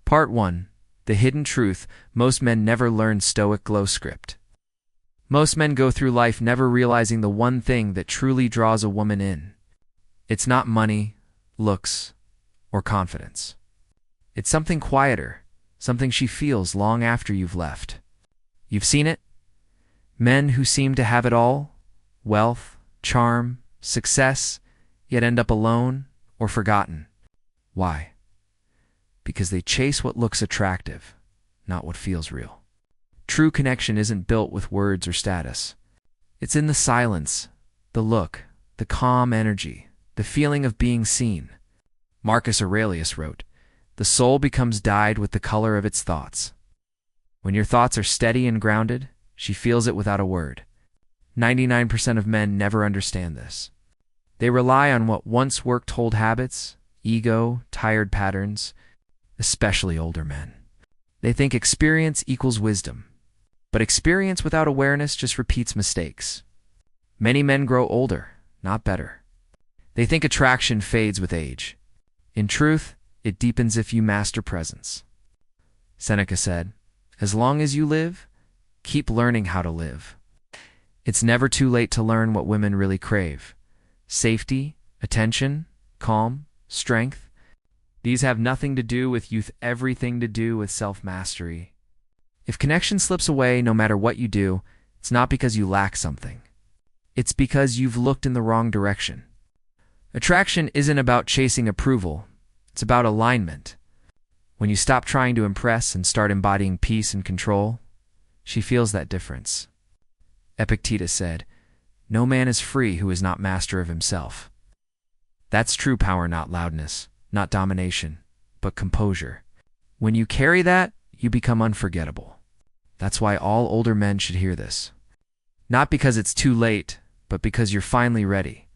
Part 1. The Hidden Truth. Most men never learn Stoic Glow script. Most men go through life never realizing the one thing that truly draws a woman in. It's not money, looks, or confidence. It's something quieter, something she feels long after you've left. You've seen it? Men who seem to have it all, wealth, charm, success, yet end up alone or forgotten. Why? Because they chase what looks attractive, not what feels real. True connection isn't built with words or status. It's in the silence, the look, the calm energy, the feeling of being seen. Marcus Aurelius wrote, "The soul becomes dyed with the color of its thoughts." When your thoughts are steady and grounded, she feels it without a word. 99% of men never understand this. They rely on what once worked old habits, ego, tired patterns, especially older men. They think experience equals wisdom, but experience without awareness just repeats mistakes. Many men grow older, not better. They think attraction fades with age. In truth, it deepens if you master presence. Seneca said, "As long as you live, keep learning how to live." It's never too late to learn what women really crave. Safety, attention, calm, strength. These have nothing to do with youth, everything to do with self-mastery. If connection slips away no matter what you do, it's not because you lack something. It's because you've looked in the wrong direction. Attraction isn't about chasing approval. It's about alignment. When you stop trying to impress and start embodying peace and control, she feels that difference. Epictetus said, "No man is free who is not master of himself." That's true power, not loudness, not domination, but composure. When you carry that, you become unforgettable. That's why all older men should hear this. Not because it's too late, but because you're finally ready.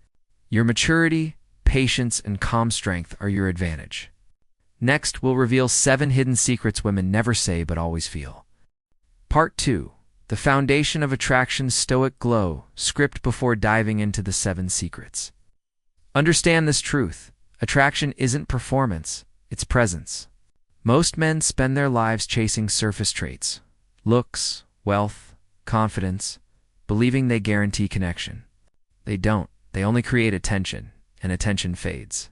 Your maturity, patience, and calm strength are your advantage. Next, we'll reveal 7 hidden secrets women never say but always feel. Part 2. The Foundation of Attraction's Stoic Glow, script before diving into the 7 secrets. Understand this truth. Attraction isn't performance, it's presence. Most men spend their lives chasing surface traits, looks, wealth, confidence, believing they guarantee connection. They don't. They only create attention, and attention fades.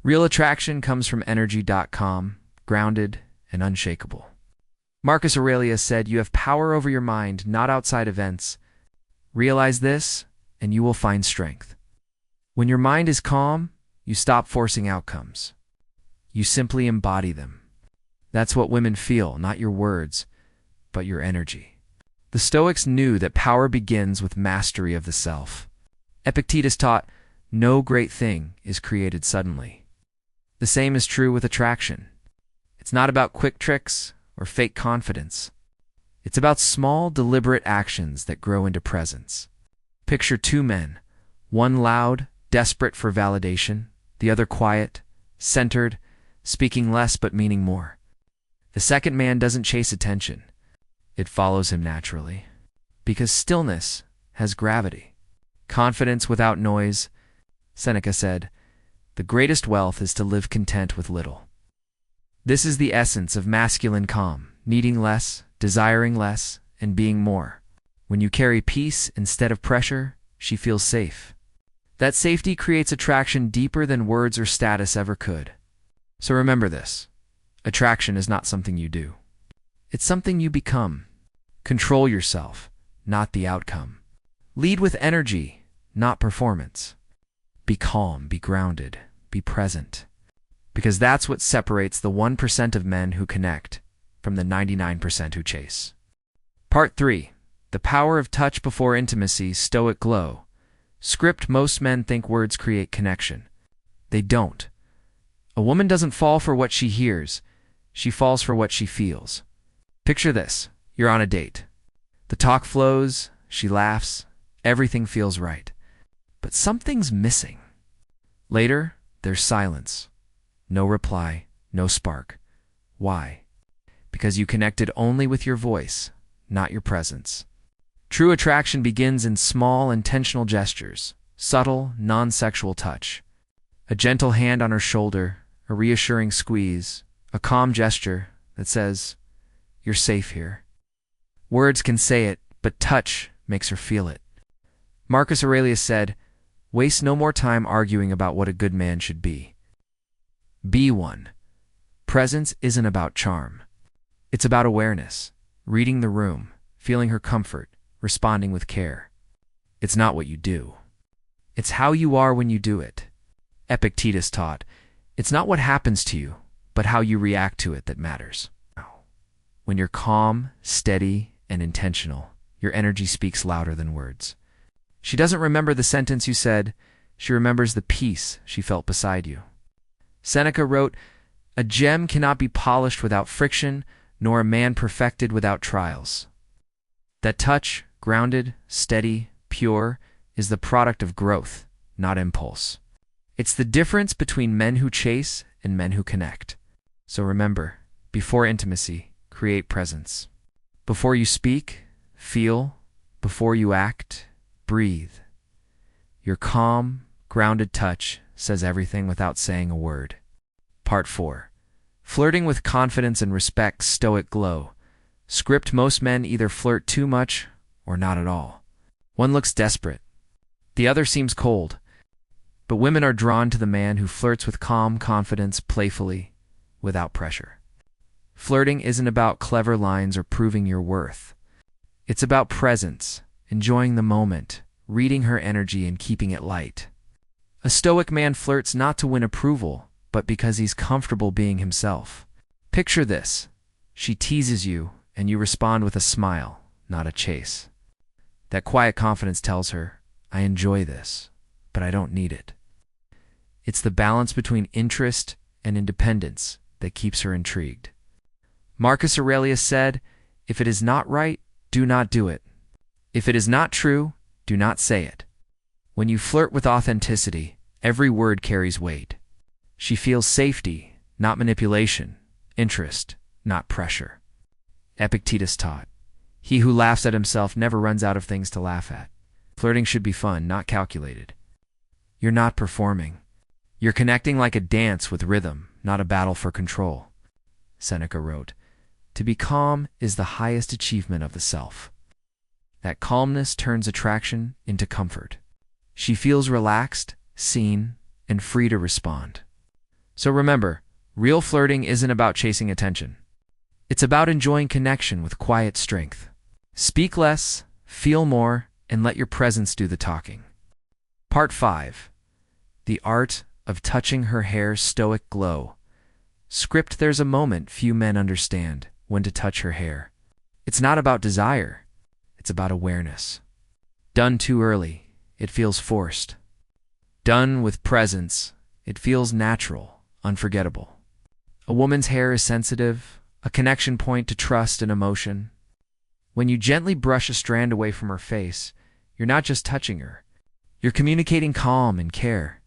Real attraction comes from energy.com, grounded and unshakable. Marcus Aurelius said, "You have power over your mind, not outside events. Realize this, and you will find strength." When your mind is calm, you stop forcing outcomes. You simply embody them. That's what women feel, not your words, but your energy. The Stoics knew that power begins with mastery of the self. Epictetus taught, "No great thing is created suddenly." The same is true with attraction. It's not about quick tricks or fake confidence. It's about small, deliberate actions that grow into presence. Picture 2 men, one loud, desperate for validation, the other quiet, centered, speaking less but meaning more. The second man doesn't chase attention. It follows him naturally. Because stillness has gravity. Confidence without noise. Seneca said, "The greatest wealth is to live content with little." This is the essence of masculine calm, needing less, desiring less, and being more. When you carry peace instead of pressure, she feels safe. That safety creates attraction deeper than words or status ever could. So remember this. Attraction is not something you do. It's something you become. Control yourself, not the outcome. Lead with energy, not performance. Be calm, be grounded, be present. Because that's what separates the 1% of men who connect from the 99% who chase. Part 3. The Power of Touch Before Intimacy, Stoic Glow. Script. Most men think words create connection. They don't. A woman doesn't fall for what she hears. She falls for what she feels. Picture this. You're on a date. The talk flows, she laughs, everything feels right. But something's missing. Later, there's silence. No reply, no spark. Why? Because you connected only with your voice, not your presence. True attraction begins in small, intentional gestures, subtle, non-sexual touch. A gentle hand on her shoulder, a reassuring squeeze, a calm gesture that says, "You're safe here." Words can say it, but touch makes her feel it. Marcus Aurelius said, "Waste no more time arguing about what a good man should be." Be one. Presence isn't about charm. It's about awareness, reading the room, feeling her comfort, responding with care. It's not what you do. It's how you are when you do it. Epictetus taught, it's not what happens to you, but how you react to it that matters. When you're calm, steady, and intentional, your energy speaks louder than words. She doesn't remember the sentence you said, she remembers the peace she felt beside you. Seneca wrote, "A gem cannot be polished without friction, nor a man perfected without trials." That touch, grounded, steady, pure, is the product of growth, not impulse. It's the difference between men who chase and men who connect. So remember, before intimacy, create presence. Before you speak, feel. Before you act, breathe. Your calm, grounded touch says everything without saying a word. Part 4. Flirting with confidence and respect. Stoic Glow. Script: most men either flirt too much or not at all. One looks desperate. The other seems cold. But women are drawn to the man who flirts with calm confidence, playfully, without pressure. Flirting isn't about clever lines or proving your worth. It's about presence, enjoying the moment, reading her energy and keeping it light. A stoic man flirts not to win approval, but because he's comfortable being himself. Picture this. She teases you, and you respond with a smile, not a chase. That quiet confidence tells her, "I enjoy this, but I don't need it." It's the balance between interest and independence that keeps her intrigued. Marcus Aurelius said, "If it is not right, do not do it. If it is not true, do not say it." When you flirt with authenticity, every word carries weight. She feels safety, not manipulation, interest, not pressure. Epictetus taught, "He who laughs at himself never runs out of things to laugh at." Flirting should be fun, not calculated. You're not performing. You're connecting like a dance with rhythm, not a battle for control. Seneca wrote, "To be calm is the highest achievement of the self." That calmness turns attraction into comfort. She feels relaxed, seen, and free to respond. So remember, real flirting isn't about chasing attention. It's about enjoying connection with quiet strength. Speak less, feel more, and let your presence do the talking. Part 5. The art of touching her hair. Stoic Glow. Script: there's a moment few men understand, when to touch her hair. It's not about desire. It's about awareness. Done too early, it feels forced. Done with presence, it feels natural, unforgettable. A woman's hair is sensitive, a connection point to trust and emotion. When you gently brush a strand away from her face, you're not just touching her. You're communicating calm and care.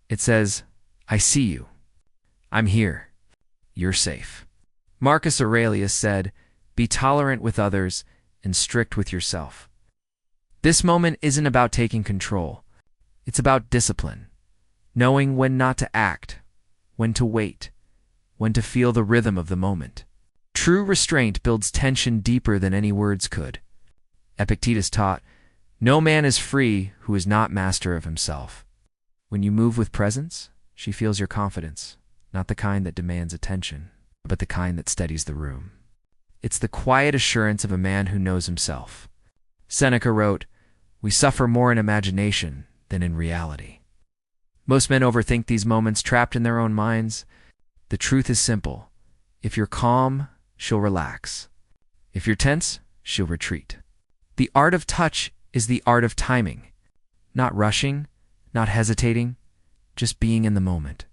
It says, "I see you. I'm here. You're safe." Marcus Aurelius said, "Be tolerant with others and strict with yourself." This moment isn't about taking control. It's about discipline, knowing when not to act, when to wait, when to feel the rhythm of the moment. True restraint builds tension deeper than any words could. Epictetus taught, "No man is free who is not master of himself." When you move with presence, she feels your confidence, not the kind that demands attention, but the kind that steadies the room. It's the quiet assurance of a man who knows himself. Seneca wrote, "We suffer more in imagination than in reality." Most men overthink these moments, trapped in their own minds. The truth is simple. If you're calm, she'll relax. If you're tense, she'll retreat. The art of touch is the art of timing. Not rushing, not hesitating, just being in the moment.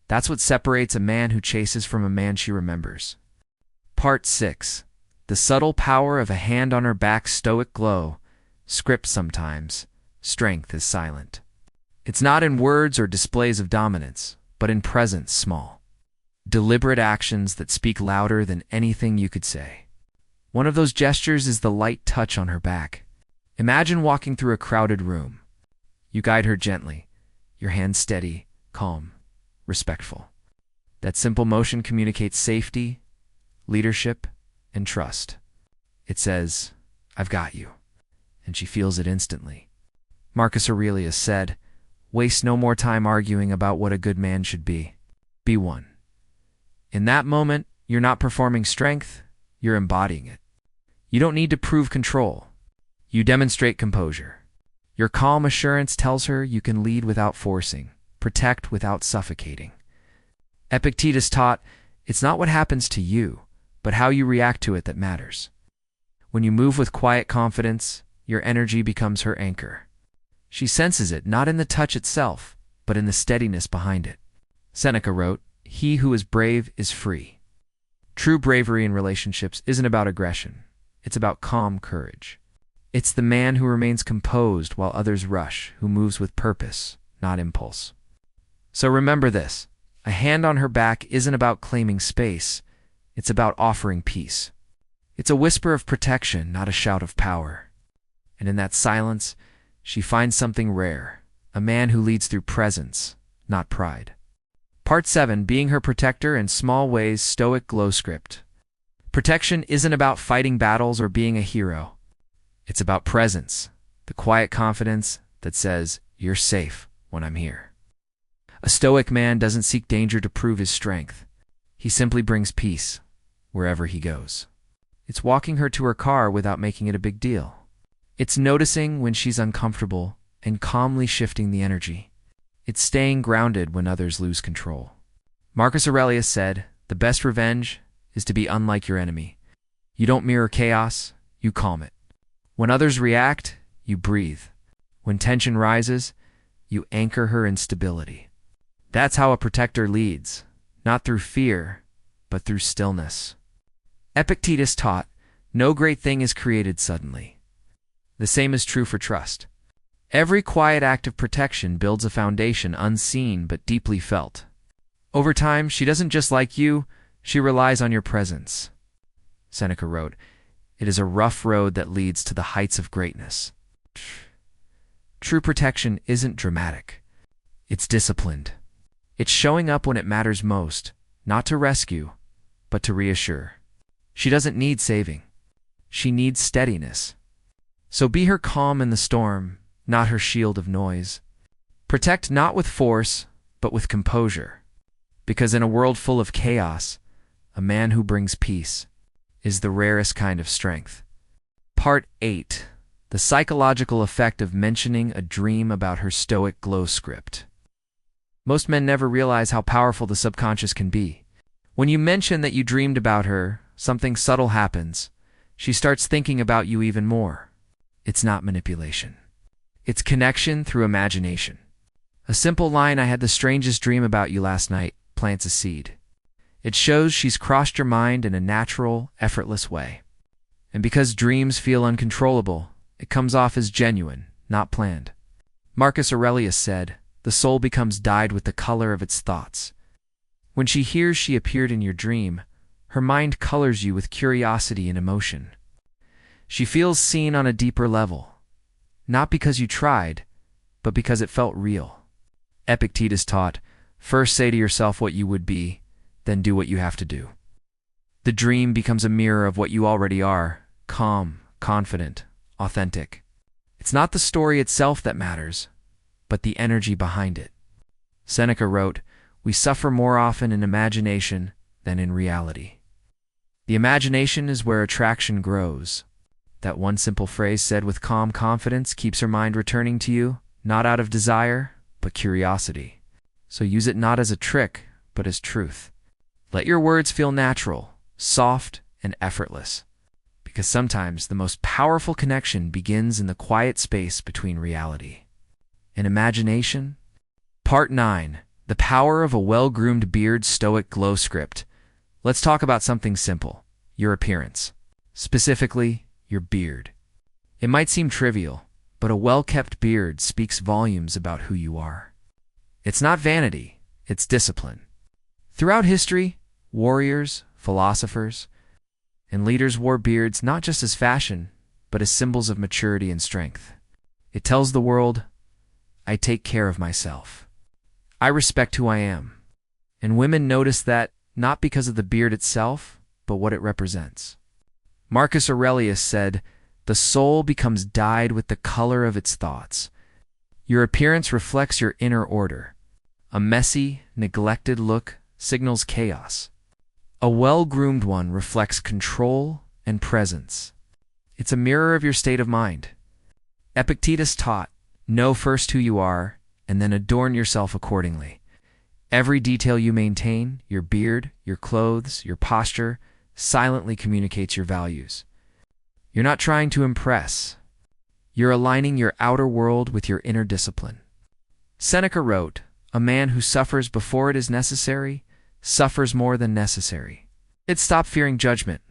That's what separates a man who chases from a man she remembers. Part 6. The subtle power of a hand on her back. Stoic Glow. Script: sometimes strength is silent. It's not in words or displays of dominance, but in presence small. Deliberate actions that speak louder than anything you could say. One of those gestures is the light touch on her back. Imagine walking through a crowded room. You guide her gently, your hand steady, calm, respectful. That simple motion communicates safety, leadership, and trust. It says, "I've got you," and she feels it instantly. Marcus Aurelius said, "Waste no more time arguing about what a good man should be. Be one." In that moment, you're not performing strength, you're embodying it. You don't need to prove control. You demonstrate composure. Your calm assurance tells her you can lead without forcing, protect without suffocating. Epictetus taught, it's not what happens to you, but how you react to it that matters. When you move with quiet confidence, your energy becomes her anchor. She senses it not in the touch itself, but in the steadiness behind it. Seneca wrote, "He who is brave is free." True bravery in relationships isn't about aggression. It's about calm courage. It's the man who remains composed while others rush, who moves with purpose, not impulse. So remember this, a hand on her back isn't about claiming space, it's about offering peace. It's a whisper of protection, not a shout of power. And in that silence, she finds something rare, a man who leads through presence, not pride. Part 7, Being Her Protector in Small Ways, Stoic Glow Script. Protection isn't about fighting battles or being a hero. It's about presence, the quiet confidence that says, "You're safe when I'm here." A stoic man doesn't seek danger to prove his strength. He simply brings peace wherever he goes. It's walking her to her car without making it a big deal. It's noticing when she's uncomfortable and calmly shifting the energy. It's staying grounded when others lose control. Marcus Aurelius said, "The best revenge is to be unlike your enemy. You don't mirror chaos, you calm it. When others react, you breathe. When tension rises, you anchor her in stability." That's how a protector leads, not through fear, but through stillness. Epictetus taught, "No great thing is created suddenly." The same is true for trust. Every quiet act of protection builds a foundation unseen but deeply felt. Over time, she doesn't just like you, she relies on your presence. Seneca wrote, "It is a rough road that leads to the heights of greatness." True protection isn't dramatic. It's disciplined. It's showing up when it matters most, not to rescue, but to reassure. She doesn't need saving. She needs steadiness. So be her calm in the storm, not her shield of noise. Protect not with force, but with composure. Because in a world full of chaos, a man who brings peace is the rarest kind of strength. Part 8. The psychological effect of mentioning a dream about her Stoic Glow script. Most men never realize how powerful the subconscious can be. When you mention that you dreamed about her, something subtle happens. She starts thinking about you even more. It's not manipulation. It's connection through imagination. A simple line, "I had the strangest dream about you last night," plants a seed. It shows she's crossed your mind in a natural, effortless way. And because dreams feel uncontrollable, it comes off as genuine, not planned. Marcus Aurelius said, "The soul becomes dyed with the color of its thoughts." When she hears she appeared in your dream, her mind colors you with curiosity and emotion. She feels seen on a deeper level, not because you tried, but because it felt real. Epictetus taught, "First say to yourself what you would be, then do what you have to do." The dream becomes a mirror of what you already are, calm, confident, authentic. It's not the story itself that matters, but the energy behind it. Seneca wrote, "We suffer more often in imagination than in reality." The imagination is where attraction grows. That one simple phrase said with calm confidence keeps her mind returning to you, not out of desire, but curiosity. So use it not as a trick, but as truth. Let your words feel natural, soft, and effortless. Because sometimes the most powerful connection begins in the quiet space between reality and imagination. Part 9. The Power of a Well-Groomed Beard, Stoic Glow Script. Let's talk about something simple, your appearance. Specifically, your beard. It might seem trivial, but a well-kept beard speaks volumes about who you are. It's not vanity, it's discipline. Throughout history, warriors, philosophers, and leaders wore beards not just as fashion, but as symbols of maturity and strength. It tells the world, I take care of myself. I respect who I am. And women notice that not because of the beard itself, but what it represents. Marcus Aurelius said, "The soul becomes dyed with the color of its thoughts." Your appearance reflects your inner order. A messy, neglected look signals chaos. A well-groomed one reflects control and presence. It's a mirror of your state of mind. Epictetus taught, "Know first who you are, and then adorn yourself accordingly." Every detail you maintain, your beard, your clothes, your posture, silently communicates your values. You're not trying to impress. You're aligning your outer world with your inner discipline. Seneca wrote, "A man who suffers before it is necessary suffers more than necessary." Stop fearing judgment.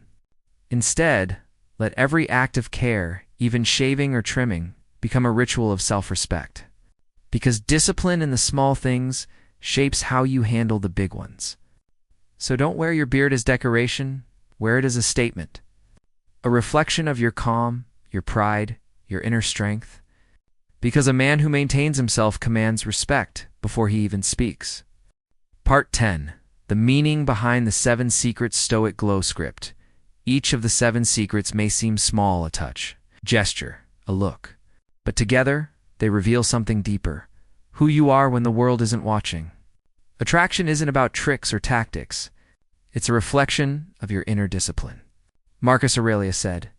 Instead, let every act of care, even shaving or trimming, become a ritual of self-respect. Because discipline in the small things shapes how you handle the big ones. So don't wear your beard as decoration, wear it as a statement. A reflection of your calm, your pride, your inner strength. Because a man who maintains himself commands respect before he even speaks. Part 10. The meaning behind the 7 secret Stoic Glow script. Each of the 7 secrets may seem small a touch, gesture, a look. But together, they reveal something deeper. Who you are when the world isn't watching. Attraction isn't about tricks or tactics. It's a reflection of your inner discipline. Marcus Aurelius said,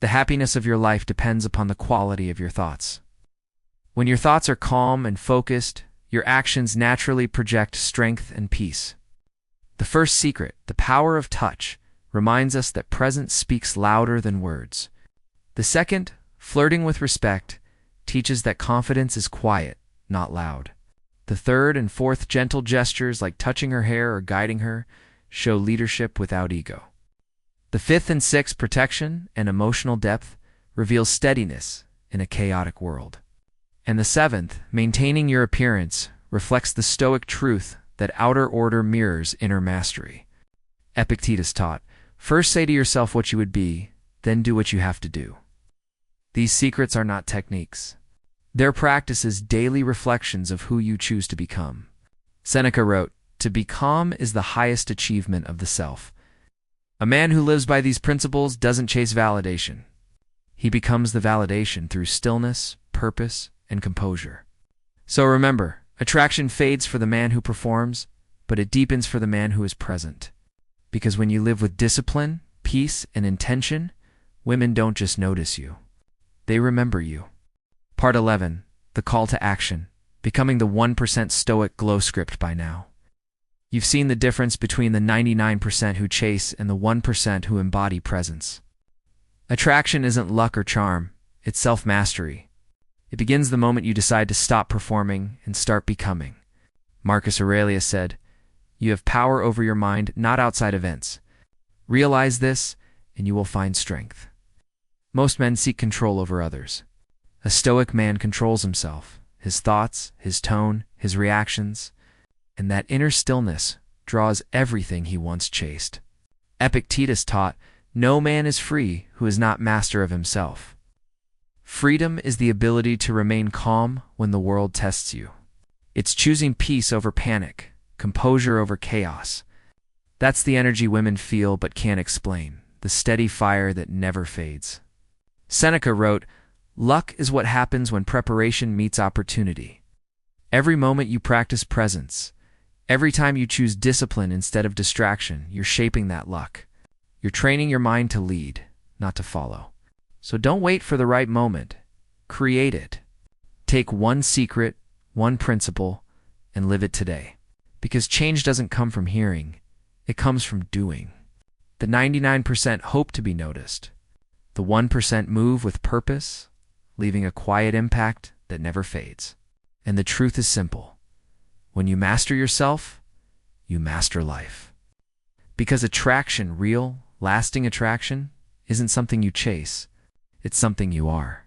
"The happiness of your life depends upon the quality of your thoughts." When your thoughts are calm and focused, your actions naturally project strength and peace. The first secret, the power of touch, reminds us that presence speaks louder than words. The second, flirting with respect, teaches that confidence is quiet, not loud. The third and fourth, gentle gestures like touching her hair or guiding her, show leadership without ego. The fifth and sixth, protection and emotional depth, reveal steadiness in a chaotic world. And the seventh, maintaining your appearance, reflects the Stoic truth that outer order mirrors inner mastery. Epictetus taught, "First say to yourself what you would be, then do what you have to do." These secrets are not techniques. They're practices, daily reflections of who you choose to become. Seneca wrote, "To be calm is the highest achievement of the self." A man who lives by these principles doesn't chase validation. He becomes the validation through stillness, purpose, and composure. So remember, attraction fades for the man who performs, but it deepens for the man who is present. Because when you live with discipline, peace, and intention, women don't just notice you. They remember you. Part 11. The call to action. Becoming the 1% Stoic Glow script by now. You've seen the difference between the 99% who chase and the 1% who embody presence. Attraction isn't luck or charm, it's self-mastery. It begins the moment you decide to stop performing and start becoming. Marcus Aurelius said, "You have power over your mind, not outside events. Realize this, and you will find strength." Most men seek control over others. A Stoic man controls himself, his thoughts, his tone, his reactions, and that inner stillness draws everything he once chased. Epictetus taught, "No man is free who is not master of himself." Freedom is the ability to remain calm when the world tests you. It's choosing peace over panic, composure over chaos. That's the energy women feel but can't explain, the steady fire that never fades. Seneca wrote, "Luck is what happens when preparation meets opportunity." Every moment you practice presence, every time you choose discipline instead of distraction, you're shaping that luck. You're training your mind to lead, not to follow. So don't wait for the right moment. Create it. Take one secret, one principle, and live it today. Because change doesn't come from hearing, it comes from doing. The 99% hope to be noticed. The 1% move with purpose, leaving a quiet impact that never fades. And the truth is simple. When you master yourself, you master life. Because attraction, real, lasting attraction, isn't something you chase. It's something you are.